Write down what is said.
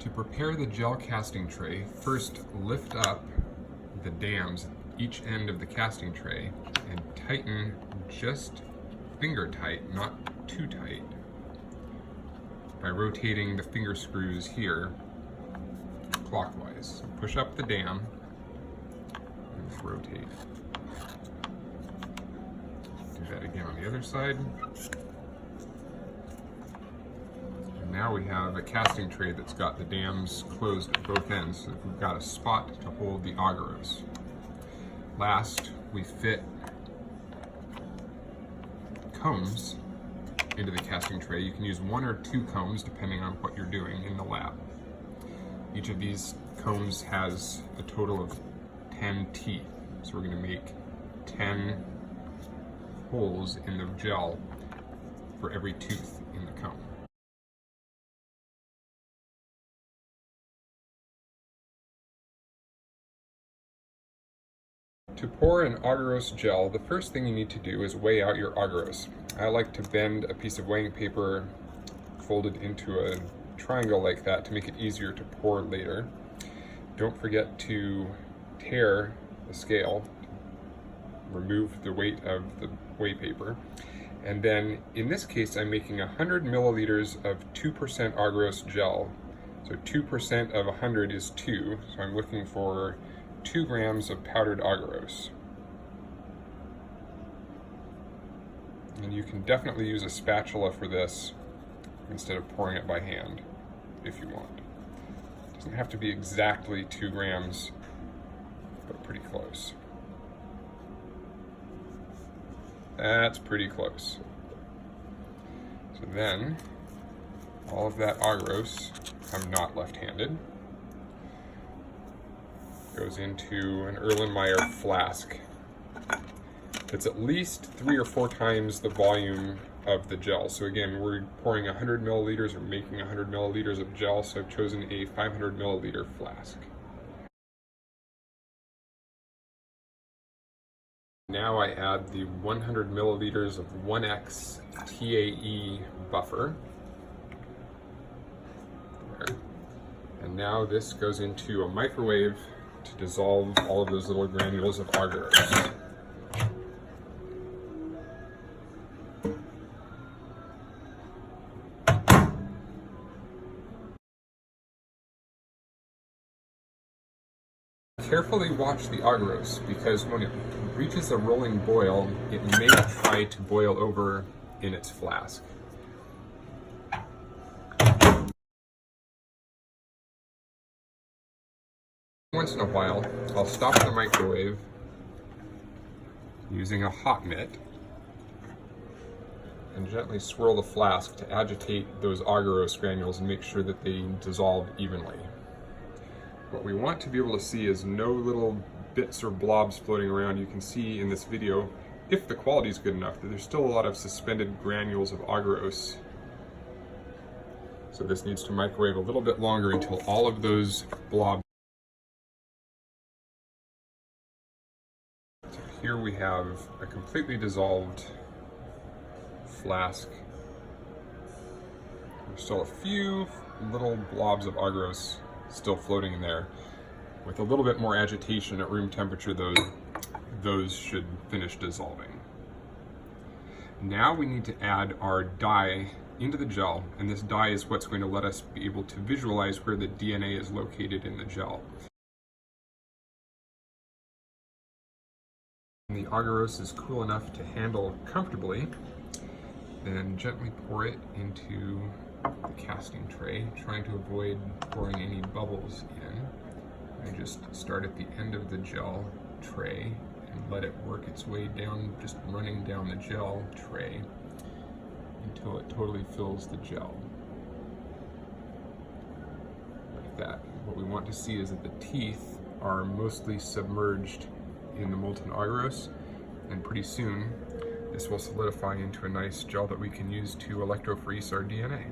To prepare the gel casting tray, first lift up the dams each end of the casting tray and tighten just finger tight, not too tight, by rotating the finger screws here clockwise. So push up the dam and just rotate. Do that again on the other side. Now we have a casting tray that's got the dams closed at both ends, so we've got a spot to hold the Agarose. Last, we fit combs into the casting tray. You can use 1 or 2 combs depending on what you're doing in the lab. Each of these combs has a total of 10 teeth, so we're going to make 10 holes in the gel for every tooth in the comb. To pour an Agarose gel, the first thing you need to do is weigh out your Agarose. I like to bend a piece of weighing paper folded into a triangle like that to make it easier to pour later. Don't forget to tare the scale, remove the weight of the weigh paper. And then in this case, I'm making 100 milliliters of 2% Agarose gel. So 2% of 100 is 2, so I'm looking for 2 grams of powdered Agarose. And you can definitely use a spatula for this instead of pouring it by hand if you want. It doesn't have to be exactly 2 grams, but pretty close. That's pretty close. So then, all of that Agarose, I'm not left-handed, goes into an Erlenmeyer flask. It's at least 3 or 4 times the volume of the gel. So again, we're pouring 100 milliliters or making 100 milliliters of gel, so I've chosen a 500 milliliter flask. Now I add the 100 milliliters of 1X TAE buffer. There. And now this goes into a microwave to dissolve all of those little granules of Agarose. Carefully watch the Agarose, because when it reaches a rolling boil, it may try to boil over in its flask. Once in a while, I'll stop the microwave using a hot mitt and gently swirl the flask to agitate those Agarose granules and make sure that they dissolve evenly. What we want to be able to see is no little bits or blobs floating around. You can see in this video, if the quality is good enough, that there's still a lot of suspended granules of Agarose. So this needs to microwave a little bit longer until all of those blobs. So here we have a completely dissolved flask. There's still a few little blobs of Agarose still floating in there. With a little bit more agitation at room temperature, those should finish dissolving. Now we need to add our dye into the gel, and this dye is what's going to let us be able to visualize where the DNA is located in the gel. When the Agarose is cool enough to handle comfortably, then gently pour it into the casting tray, trying to avoid pouring any bubbles in. I just start at the end of the gel tray and let it work its way down, just running down the gel tray until it totally fills the gel. Like that. What we want to see is that the teeth are mostly submerged in the molten Agarose, and pretty soon this will solidify into a nice gel that we can use to electrophoresis our DNA.